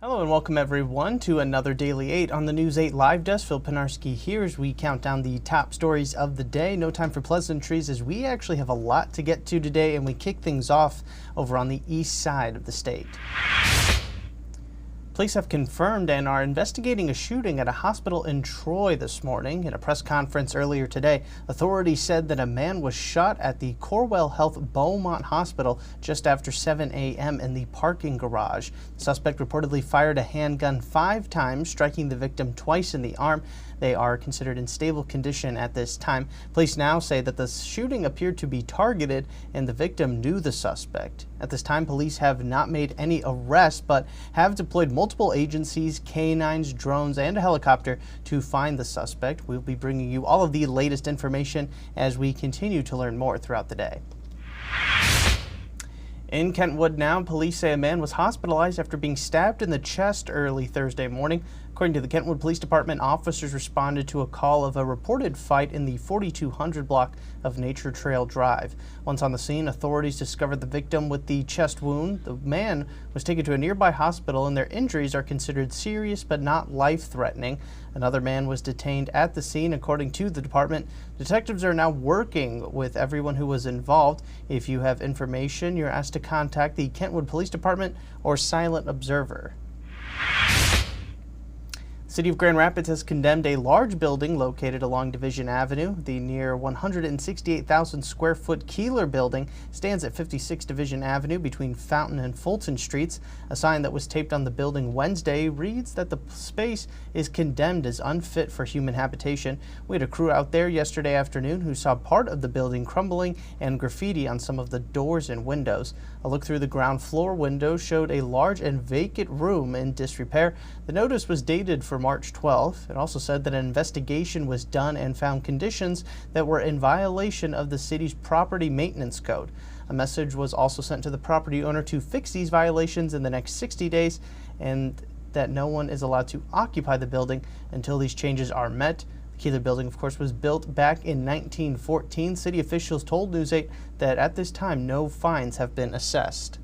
Hello and welcome everyone to another Daily 8 on the News 8 Live Desk. Phil Penarski here as we count down the top stories of the day. No time for pleasantries as we actually have a lot to get to today, and we kick things off over on the east side of the state. Police have confirmed and are investigating a shooting at a hospital in Troy this morning. In a press conference earlier today, authorities said that a man was shot at the Corewell Health Beaumont Hospital just after 7 a.m. in the parking garage. The suspect reportedly fired a handgun 5 times, striking the victim twice in the arm. They are considered in stable condition at this time. Police now say that the shooting appeared to be targeted and the victim knew the suspect. At this time, police have not made any arrests, but have deployed multiple agencies, canines, drones, and a helicopter to find the suspect. We'll be bringing you all of the latest information as we continue to learn more throughout the day. In Kentwood now, police say a man was hospitalized after being stabbed in the chest early Thursday morning. According to the Kentwood Police Department, officers responded to a call of a reported fight in the 4200 block of Nature Trail Drive. Once on the scene, authorities discovered the victim with the chest wound. The man was taken to a nearby hospital and their injuries are considered serious but not life-threatening. Another man was detained at the scene, according to the department. Detectives are now working with everyone who was involved. If you have information, you're asked to contact the Kentwood Police Department or Silent Observer. The City of Grand Rapids has condemned a large building located along Division Avenue. The near 168,000 square foot Keeler building stands at 56 Division Avenue between Fountain and Fulton Streets. A sign that was taped on the building Wednesday reads that the space is condemned as unfit for human habitation. We had a crew out there yesterday afternoon who saw part of the building crumbling and graffiti on some of the doors and windows. A look through the ground floor window showed a large and vacant room in disrepair. The notice was dated for March 12th. It also said that an investigation was done and found conditions that were in violation of the city's property maintenance code. A message was also sent to the property owner to fix these violations in the next 60 days and that no one is allowed to occupy the building until these changes are met. The Keeler building, of course, was built back in 1914. City officials told News 8 that at this time no fines have been assessed.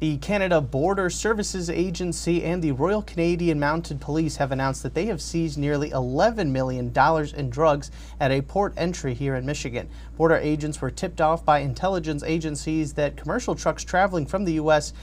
The Canada Border Services Agency and the Royal Canadian Mounted Police have announced that they have seized nearly $11 million in drugs at a port entry here in Michigan. Border agents were tipped off by intelligence agencies that commercial trucks traveling from the U.S.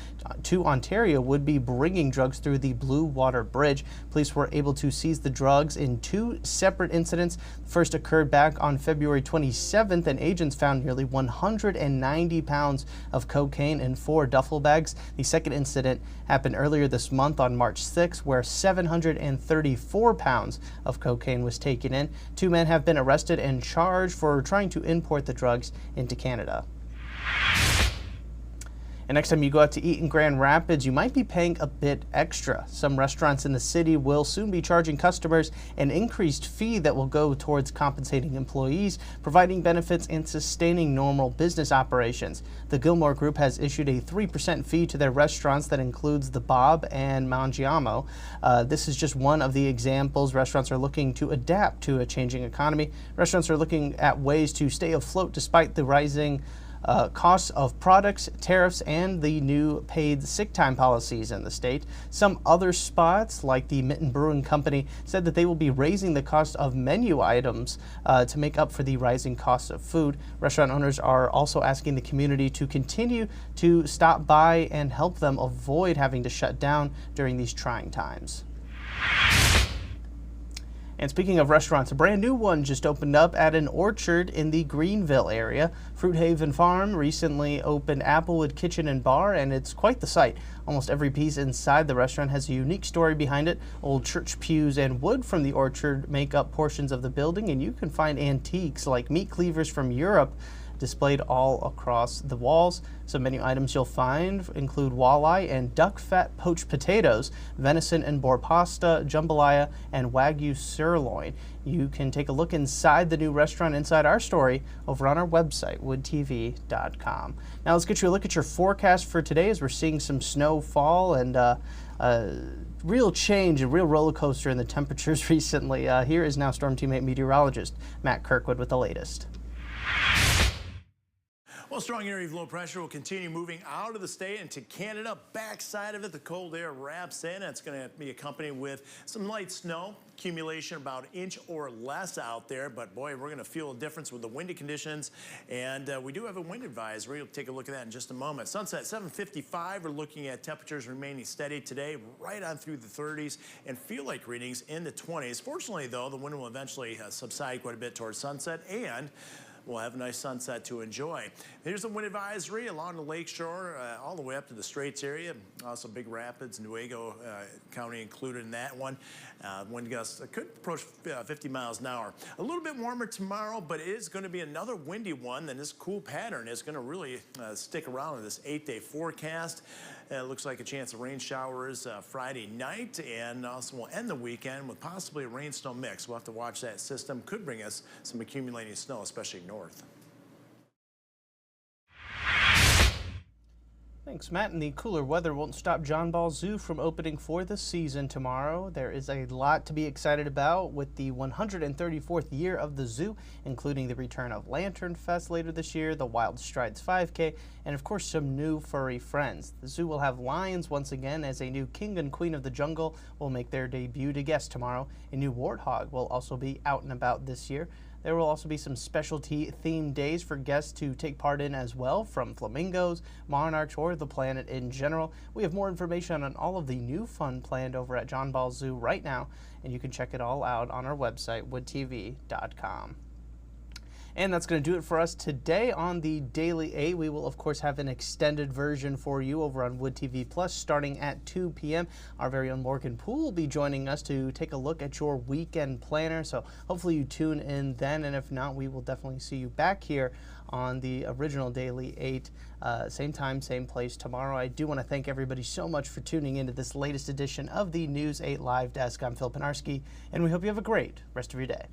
to Ontario would be bringing drugs through the Blue Water Bridge. Police were able to seize the drugs in 2 separate incidents. The first occurred back on February 27th, and agents found nearly 190 pounds of cocaine in 4 duffel bags. The second incident happened earlier this month on March 6th, where 734 pounds of cocaine was taken in. 2 men have been arrested and charged for trying to import the drugs into Canada. And next time you go out to eat in Grand Rapids, you might be paying a bit extra. Some restaurants in the city will soon be charging customers an increased fee that will go towards compensating employees, providing benefits, and sustaining normal business operations. The Gilmore Group has issued a 3% fee to their restaurants that includes the Bob and Mangiamo. This is just one of the examples. Restaurants are looking to adapt to a changing economy. Restaurants are looking at ways to stay afloat despite the rising costs of products, tariffs, and the new paid sick time policies in the state. Some other spots, like the Mitten Brewing Company, said that they will be raising the cost of menu items to make up for the rising costs of food. Restaurant owners are also asking the community to continue to stop by and help them avoid having to shut down during these trying times. And speaking of restaurants, a brand new one just opened up at an orchard in the Greenville area. Fruit Haven Farm recently opened Applewood Kitchen and Bar, and it's quite the sight. Almost every piece inside the restaurant has a unique story behind it. Old church pews and wood from the orchard make up portions of the building, and you can find antiques like meat cleavers from Europe displayed all across the walls. Some menu items you'll find include walleye and duck fat poached potatoes, venison and boar pasta, jambalaya, and Wagyu sirloin. You can take a look inside the new restaurant inside our story over on our website, woodtv.com. Now let's get you a look at your forecast for today as we're seeing some snowfall and real change, a real roller coaster in the temperatures recently. Here is now Storm Team 8 meteorologist Matt Kirkwood with the latest. Well, strong area of low pressure will continue moving out of the state into Canada. Backside of it, the cold air wraps in. It's going to be accompanied with some light snow. Accumulation about an inch or less out there, but boy, we're going to feel a difference with the windy conditions, and we do have a wind advisory. We'll take a look at that in just a moment. Sunset 7:55. We're looking at temperatures remaining steady today, right on through the 30s, and feel like readings in the 20s. Fortunately, though, the wind will eventually subside quite a bit towards sunset, and we'll have a nice sunset to enjoy. Here's a wind advisory along the lakeshore, all the way up to the Straits area. Also, Big Rapids, Newaygo County included in that one. Wind gusts could approach 50 miles an hour. A little bit warmer tomorrow, but it is going to be another windy one. Then this cool pattern is going to really stick around in this 8-day forecast. It looks like a chance of rain showers Friday night, and also we'll end the weekend with possibly a rain-snow mix. We'll have to watch that system. Could bring us some accumulating snow, especially north. Thanks, Matt. And the cooler weather won't stop John Ball Zoo from opening for the season tomorrow. There is a lot to be excited about with the 134th year of the zoo, including the return of Lantern Fest later this year, the Wild Strides 5K, and of course some new furry friends. The zoo will have lions once again, as a new king and queen of the jungle will make their debut to guests tomorrow. A new warthog will also be out and about this year. There will also be some specialty themed days for guests to take part in as well, from flamingos, monarchs, or the planet in general. We have more information on all of the new fun planned over at John Ball Zoo right now, and you can check it all out on our website, woodtv.com. And that's going to do it for us today on the Daily 8. We will, of course, have an extended version for you over on Wood TV Plus starting at 2 p.m. Our very own Morgan Poole will be joining us to take a look at your weekend planner. So hopefully you tune in then, and if not, we will definitely see you back here on the original Daily 8, same time, same place tomorrow. I do want to thank everybody so much for tuning into this latest edition of the News 8 Live Desk. I'm Phil Penarski, and we hope you have a great rest of your day.